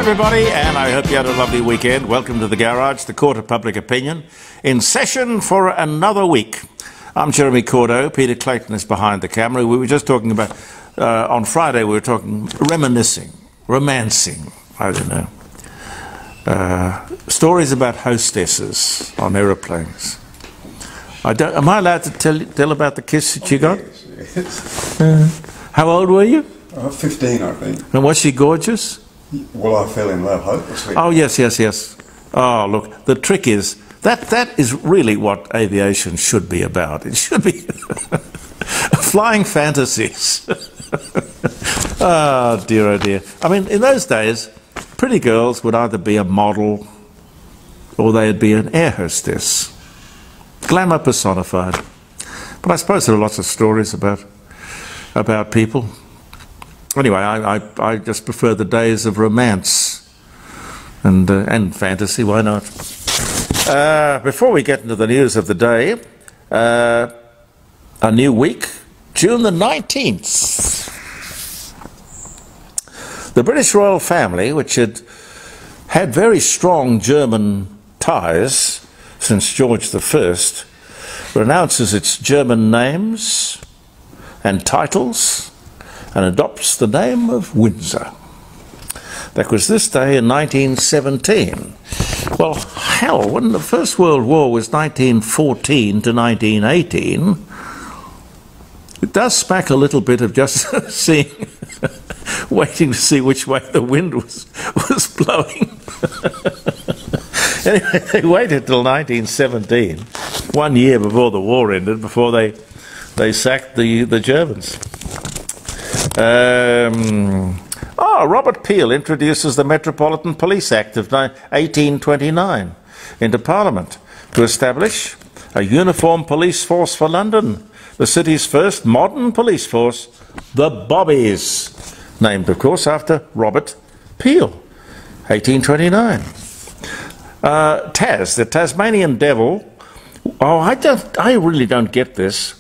everybody, and I hope you had a lovely weekend. Welcome to The Garage, the Court of Public Opinion, in session for another week. I'm Jeremy Cordo. Peter Clayton is behind the camera. We were just talking about, on Friday, we were talking reminiscing, romancing, I don't know. Stories about hostesses on aeroplanes. Am I allowed to tell about the kiss that you got? Yes. How old were you? 15, I think. And was she gorgeous? Well, I fell in love hopelessly. Oh, yes. Oh, look, the trick is, that is really what aviation should be about. It should be flying fantasies. Oh, dear. I mean, in those days, pretty girls would either be a model or they'd be an air hostess. Glamour personified. But I suppose there are lots of stories about people. Anyway, I just prefer the days of romance and fantasy. Why not? Before we get into the news of the day, a new week, June the 19th. The British royal family, which had very strong German ties since George I, renounces its German names and titles and adopts the name of Windsor. That was this day in 1917. Well, hell, when the First World War was 1914 to 1918, it does smack a little bit of just waiting to see which way the wind was blowing. Anyway, they waited till 1917, 1 year before the war ended, before they sacked the Germans. Robert Peel introduces the Metropolitan Police Act of 1829 into Parliament to establish a uniform police force for London, the city's first modern police force, the Bobbies, named, of course, after Robert Peel, 1829. The Tasmanian Devil. I really don't get this.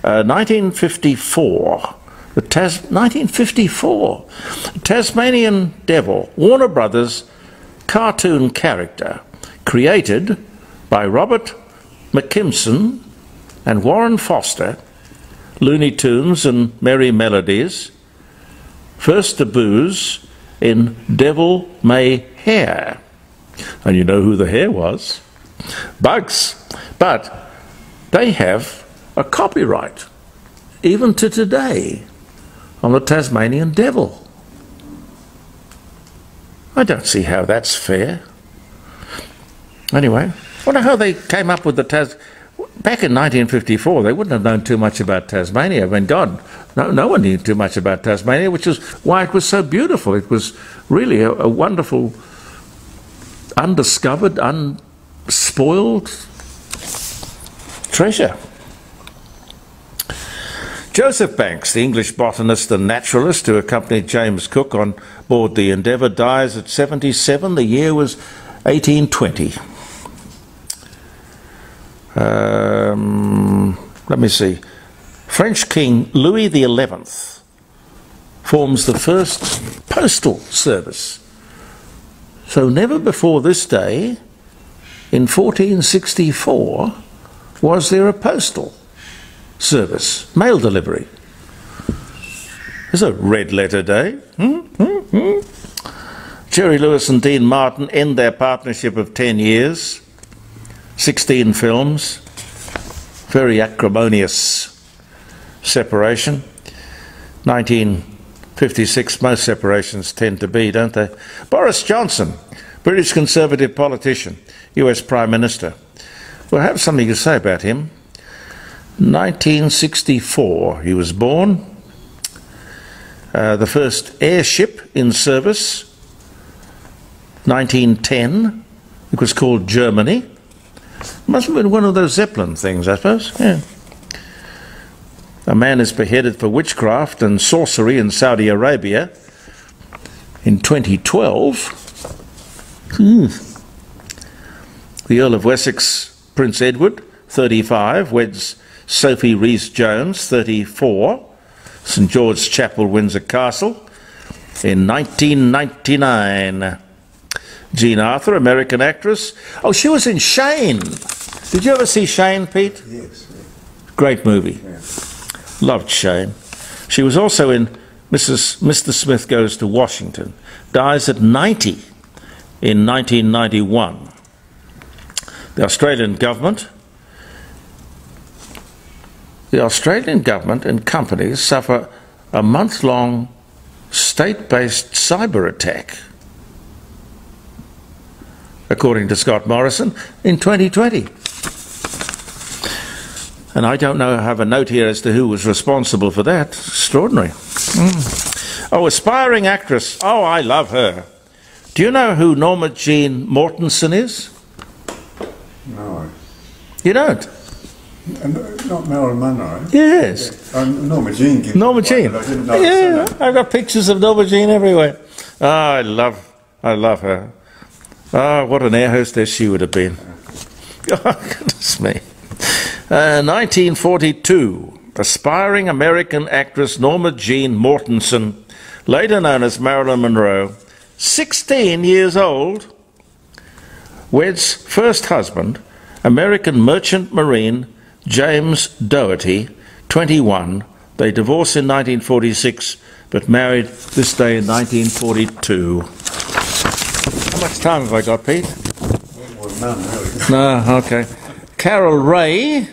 1954. 1954. Tasmanian Devil, Warner Brothers cartoon character, created by Robert McKimson and Warren Foster, Looney Tunes and Merry Melodies, first debuts in Devil May Hare. And you know who the hare was? Bugs. But they have a copyright, even to today, on the Tasmanian Devil. I don't see how that's fair. Anyway, I wonder how they came up with the Back in 1954, they wouldn't have known too much about Tasmania. I mean, God, no one knew too much about Tasmania, which is why it was so beautiful. It was really a wonderful, undiscovered, unspoiled treasure. Joseph Banks, the English botanist and naturalist who accompanied James Cook on board the Endeavour, dies at 77. The year was 1820. Let me see. French King Louis XI forms the first postal service. So never before this day, in 1464, was there a postal service, mail delivery. It's a red letter day. Jerry Lewis and Dean Martin end their partnership of 10 years, 16 films, very acrimonious separation. 1956, most separations tend to be, don't they? Boris Johnson, British Conservative politician, US Prime Minister. We'll have something to say about him. 1964 he was born. The first airship in service, 1910, it was called Germany. Must have been one of those Zeppelin things, I suppose. Yeah. A man is beheaded for witchcraft and sorcery in Saudi Arabia in 2012. The Earl of Wessex, Prince Edward, 35, weds Sophie Rhys-Jones, 34, St George's Chapel, Windsor Castle, in 1999. Jean Arthur, American actress. Oh, she was in Shane. Did you ever see Shane, Pete? Yes. Great movie. Yeah. Loved Shane. She was also in Mr. Smith Goes to Washington. Dies at 90 in 1991. The Australian government and companies suffer a month-long state-based cyber attack, according to Scott Morrison, in 2020. And I don't know, I have a note here as to who was responsible for that. Extraordinary. Oh, aspiring actress. Oh, I love her. Do you know who Norma Jean Mortensen is? No. You don't? Not Marilyn Monroe. Yes. Yeah. Norma Jean. Norma Jean. I didn't know. Yeah, I've got pictures of Norma Jean everywhere. Oh, I love her. Oh, what an air hostess she would have been. Oh, goodness me. 1942, aspiring American actress Norma Jean Mortensen, later known as Marilyn Monroe, 16 years old, weds first husband, American merchant marine James Doherty, 21. They divorced in 1946, but married this day in 1942. How much time have I got, Pete? Well, none, really. No, okay. Carol Ray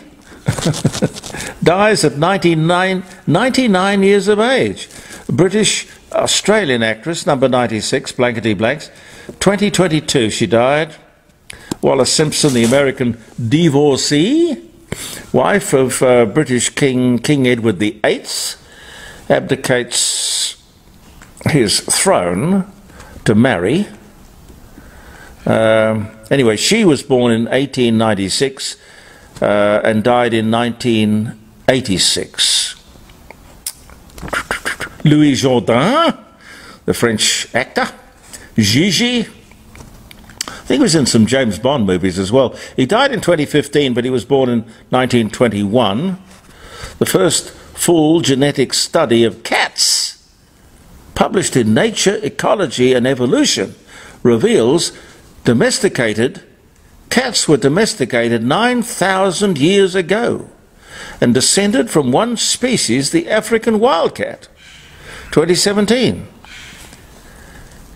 dies at 99 years of age. British-Australian actress, number 96, blankety blanks. 2022 she died. Wallace Simpson, the American divorcee, wife of British King Edward VIII, abdicates his throne to marry. Anyway, she was born in 1896 and died in 1986. Louis Jourdain, the French actor. Gigi, I think he was in some James Bond movies as well. He died in 2015, but he was born in 1921. The first full genetic study of cats, published in Nature, Ecology and Evolution, reveals cats were domesticated 9,000 years ago and descended from one species, the African wildcat. 2017.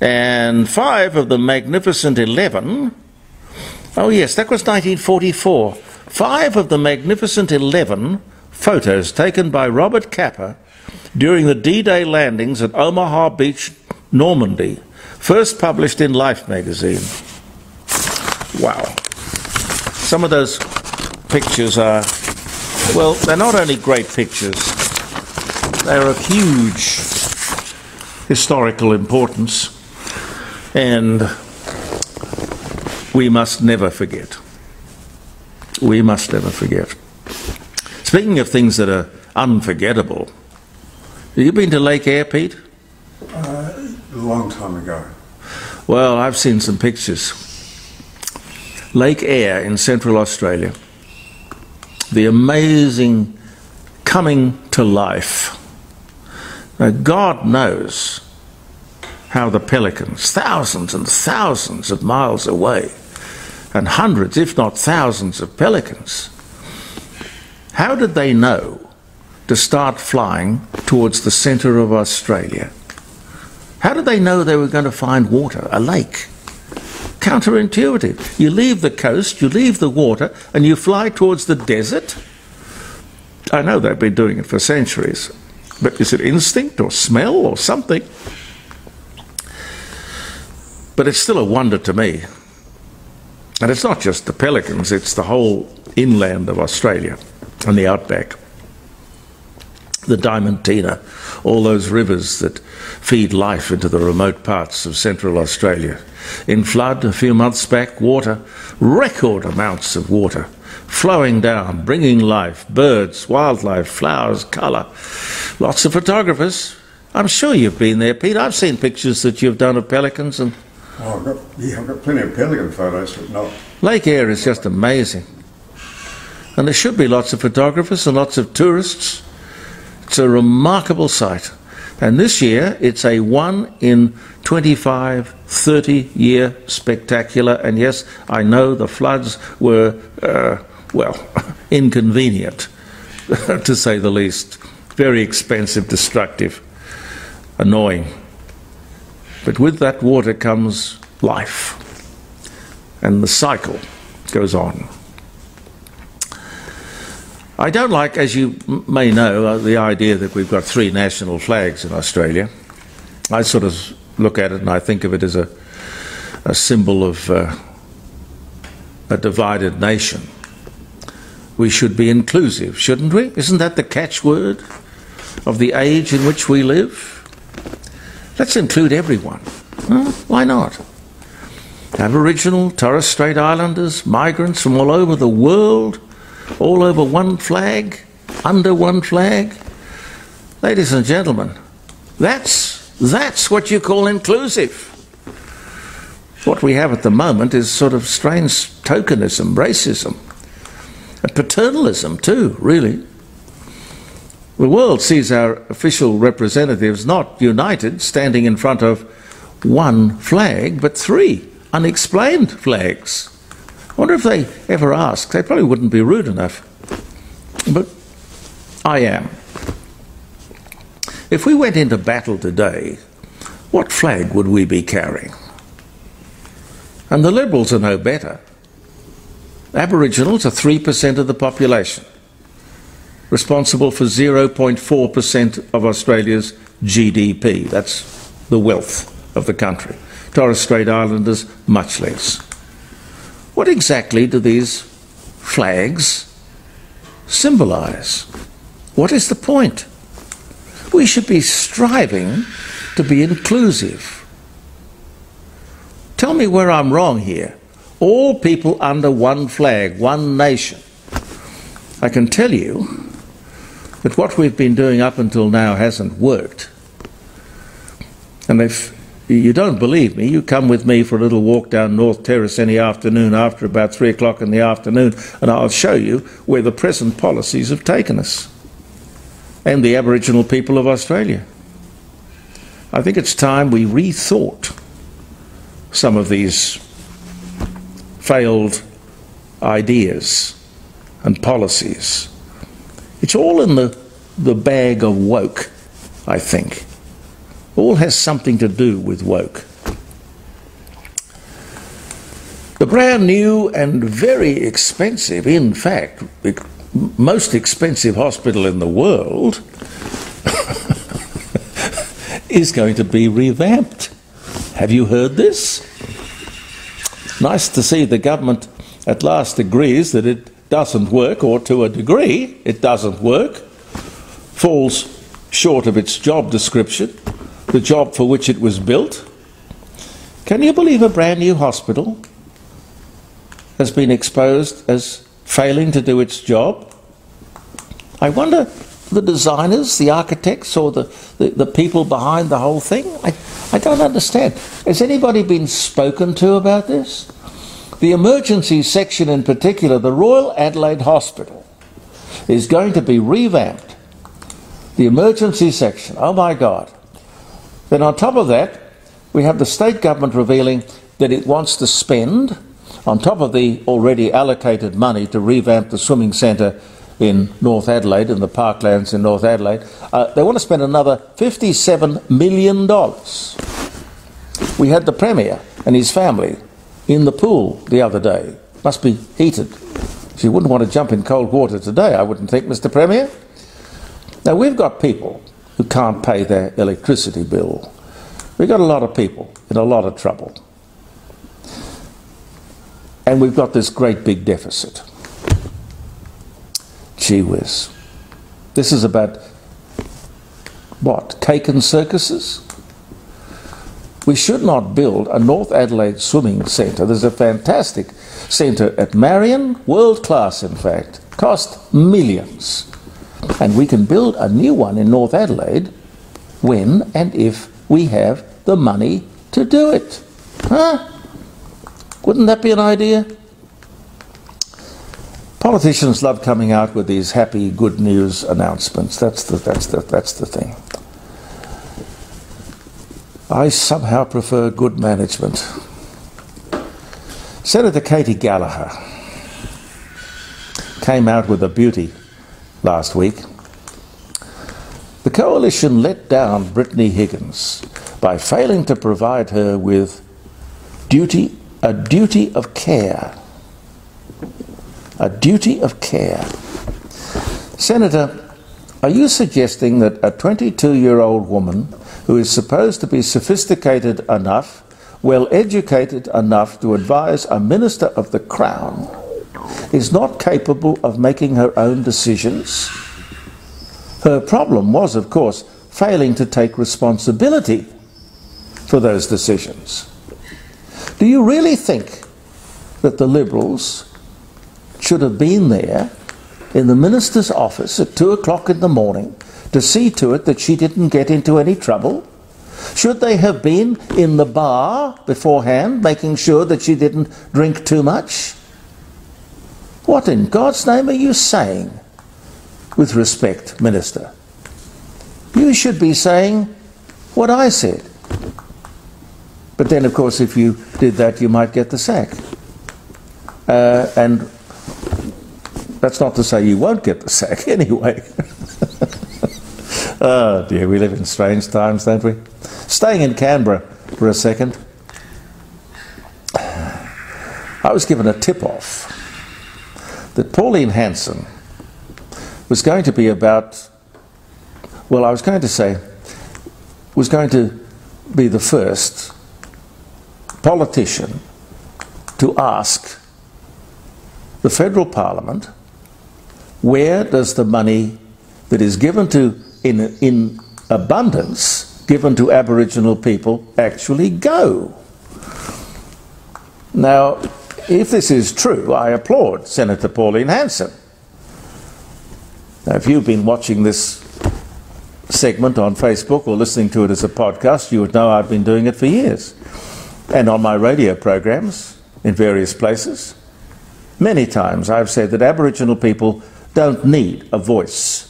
And 5 of the Magnificent 11, oh yes, that was 1944. 5 of the Magnificent 11 photos taken by Robert Capa during the D-Day landings at Omaha Beach, Normandy, first published in Life magazine. Wow. Some of those pictures are, well, they're not only great pictures, they're of huge historical importance, and we must never forget. We must never forget. Speaking of things that are unforgettable, have you been to Lake Eyre, Pete? A long time ago. Well, I've seen some pictures. Lake Eyre in Central Australia. The amazing coming to life. Now, God knows how the pelicans, thousands and thousands of miles away, and hundreds, if not thousands of pelicans, how did they know to start flying towards the centre of Australia? How did they know they were going to find water, a lake? Counterintuitive. You leave the coast, you leave the water, and you fly towards the desert? I know they've been doing it for centuries, but is it instinct or smell or something? But it's still a wonder to me. And it's not just the pelicans, it's the whole inland of Australia and the outback. The Diamantina, all those rivers that feed life into the remote parts of Central Australia. In flood, a few months back, water, record amounts of water, flowing down, bringing life, birds, wildlife, flowers, colour. Lots of photographers. I'm sure you've been there, Pete. I've seen pictures that you've done of pelicans. And Oh, I've got plenty of pelican photos, but not... Lake Eyre is just amazing. And there should be lots of photographers and lots of tourists. It's a remarkable sight. And this year, it's a 1 in 25, 30 year spectacular. And yes, I know the floods were, well, inconvenient, to say the least. Very expensive, destructive, annoying. But with that water comes life. And the cycle goes on. I don't like, as you may know, the idea that we've got 3 national flags in Australia. I sort of look at it and I think of it as a symbol of a divided nation. We should be inclusive, shouldn't we? Isn't that the catchword of the age in which we live? Let's include everyone. Huh? Why not? Aboriginal, Torres Strait Islanders, migrants from all over the world, all over one flag, under one flag. Ladies and gentlemen, that's what you call inclusive. What we have at the moment is sort of strange tokenism, racism, and paternalism too, really. The world sees our official representatives not united, standing in front of one flag, but 3 unexplained flags. I wonder if they ever ask. They probably wouldn't be rude enough. But I am. If we went into battle today, what flag would we be carrying? And the Liberals are no better. Aboriginals are 3% of the population, responsible for 0.4% of Australia's GDP. That's the wealth of the country. Torres Strait Islanders, much less. What exactly do these flags symbolise? What is the point? We should be striving to be inclusive. Tell me where I'm wrong here. All people under one flag, one nation. I can tell you that what we've been doing up until now hasn't worked. And if you don't believe me, you come with me for a little walk down North Terrace any afternoon after about 3 o'clock in the afternoon, and I'll show you where the present policies have taken us and the Aboriginal people of Australia. I think it's time we rethought some of these failed ideas and policies. It's all in the bag of woke, I think. All has something to do with woke. The brand new and very expensive, in fact, most expensive hospital in the world is going to be revamped. Have you heard this? Nice to see the government at last agrees that it doesn't work, or to a degree it doesn't work, falls short of its job description, the job for which it was built. Can you believe a brand new hospital has been exposed as failing to do its job? I wonder, the designers, the architects, or the people behind the whole thing? I don't understand. Has anybody been spoken to about this? The emergency section in particular, the Royal Adelaide Hospital, is going to be revamped. The emergency section, oh my God. Then on top of that, we have the state government revealing that it wants to spend, on top of the already allocated money to revamp the swimming centre in North Adelaide, in the parklands in North Adelaide, they want to spend another $57 million. We had the Premier and his family in the pool the other day. Must be heated. She wouldn't want to jump in cold water today, I wouldn't think, Mr. Premier. Now, we've got people who can't pay their electricity bill. We've got a lot of people in a lot of trouble. And we've got this great big deficit. Gee whiz. This is about, what, cake and circuses? We should not build a North Adelaide swimming centre. There's a fantastic centre at Marion, world class in fact, cost millions. And we can build a new one in North Adelaide when and if we have the money to do it. Huh? Wouldn't that be an idea? Politicians love coming out with these happy, good news announcements. That's the thing. I somehow prefer good management. Senator Katie Gallagher came out with a beauty last week. The Coalition let down Brittany Higgins by failing to provide her with a duty of care. A duty of care. Senator, are you suggesting that a 22-year-old woman who is supposed to be sophisticated enough, well-educated enough to advise a minister of the Crown, is not capable of making her own decisions? Her problem was, of course, failing to take responsibility for those decisions. Do you really think that the Liberals should have been there in the minister's office at 2 o'clock in the morning to see to it that she didn't get into any trouble? Should they have been in the bar beforehand, making sure that she didn't drink too much? What in God's name are you saying? With respect, Minister, you should be saying what I said. But then, of course, if you did that, you might get the sack. And that's not to say you won't get the sack anyway. Oh dear, we live in strange times, don't we? Staying in Canberra for a second, I was given a tip-off that Pauline Hanson was going to be about, well, I was going to say, was going to be the first politician to ask the federal parliament, where does the money that is given to, in abundance, given to Aboriginal people actually go? Now, if this is true, I applaud Senator Pauline Hanson. Now, if you've been watching this segment on Facebook or listening to it as a podcast, you would know I've been doing it for years. And on my radio programs in various places, many times I've said that Aboriginal people don't need a voice.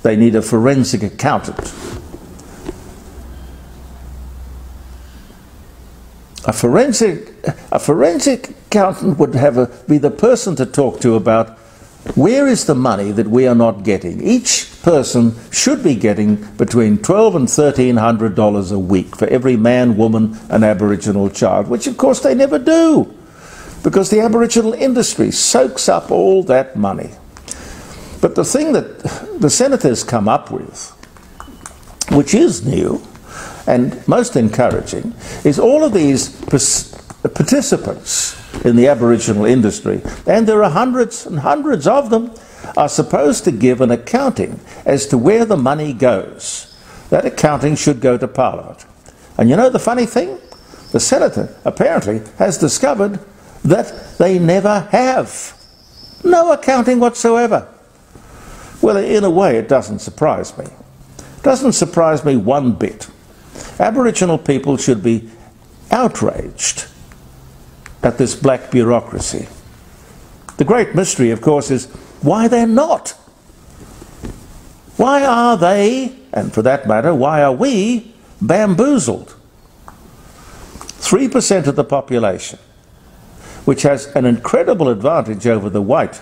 They need a forensic accountant. A forensic accountant would be the person to talk to about where is the money that we are not getting. Each person should be getting between $1,200 and $1,300 a week for every man, woman and Aboriginal child, which of course they never do, because the Aboriginal industry soaks up all that money. But the thing that the senators come up with, which is new and most encouraging, is all of these participants in the Aboriginal industry, and there are hundreds and hundreds of them, are supposed to give an accounting as to where the money goes. That accounting should go to Parliament. And you know the funny thing? The senator apparently has discovered that they never have. No accounting whatsoever. Well, in a way, it doesn't surprise me. It doesn't surprise me one bit. Aboriginal people should be outraged at this black bureaucracy. The great mystery, of course, is why they're not. Why are they, and for that matter, why are we bamboozled? 3% of the population, which has an incredible advantage over the white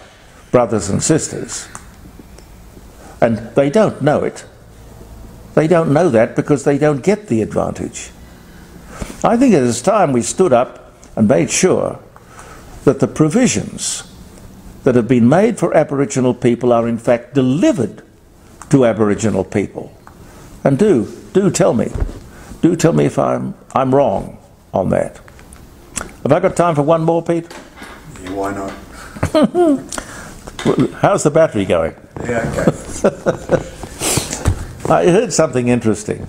brothers and sisters, and they don't know it. They don't know that because they don't get the advantage. I think it is time we stood up and made sure that the provisions that have been made for Aboriginal people are in fact delivered to Aboriginal people. And do tell me if I'm wrong on that. Have I got time for one more, Pete? Yeah, why not? How's the battery going? Yeah, okay. I heard something interesting.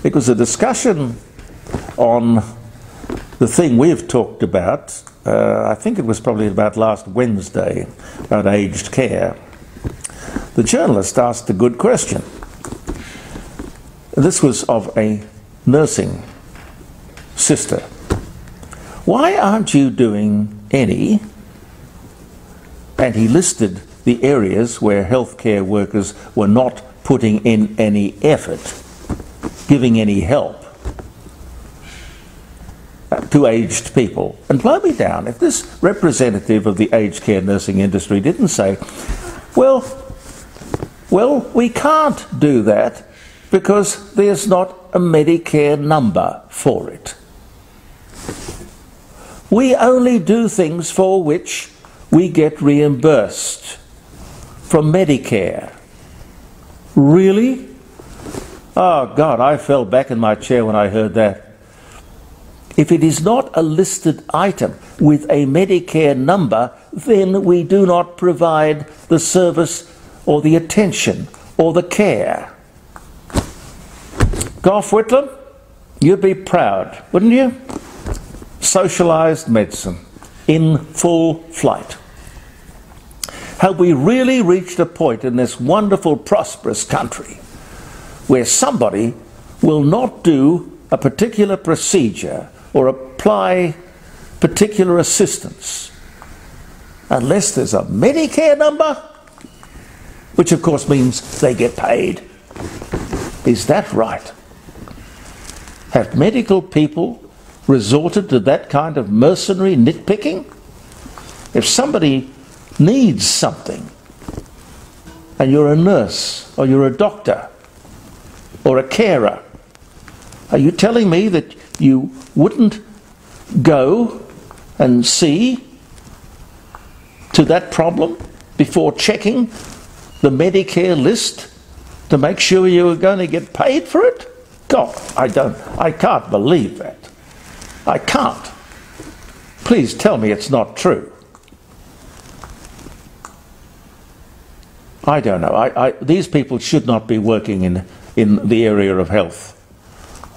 It was a discussion on the thing we've talked about, I think it was probably about last Wednesday, about aged care. The journalist asked a good question. This was of a nursing sister. Why aren't you doing any? And he listed the areas where healthcare workers were not putting in any effort, giving any help. to aged people. And blow me down, if this representative of the aged care nursing industry didn't say, well, we can't do that because there's not a Medicare number for it. We only do things for which we get reimbursed from Medicare. Really? Oh God, I fell back in my chair when I heard that. If it is not a listed item with a Medicare number, then we do not provide the service or the attention or the care. Gough Whitlam, you'd be proud, wouldn't you? Socialised medicine in full flight. Have we really reached a point in this wonderful, prosperous country where somebody will not do a particular procedure or apply particular assistance unless there's a Medicare number, which of course means they get paid? Is that right? Have medical people resorted to that kind of mercenary nitpicking? If somebody needs something and you're a nurse or you're a doctor or a carer, are you telling me that you wouldn't go and see to that problem before checking the Medicare list to make sure you were going to get paid for it? God, I can't believe that. I can't. Please tell me it's not true. I don't know. These people should not be working in the area of health.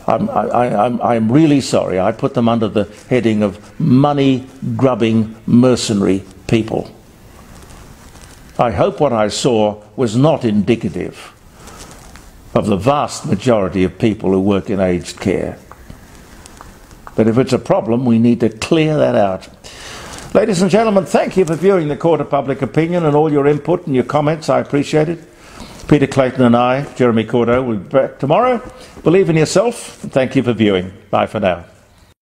I'm really sorry. I put them under the heading of money-grubbing mercenary people. I hope what I saw was not indicative of the vast majority of people who work in aged care. But if it's a problem, we need to clear that out. Ladies and gentlemen, thank you for viewing the Court of Public Opinion and all your input and your comments. I appreciate it. Peter Clayton and I, Jeremy Cordeaux, will be back tomorrow. Believe in yourself, and thank you for viewing. Bye for now.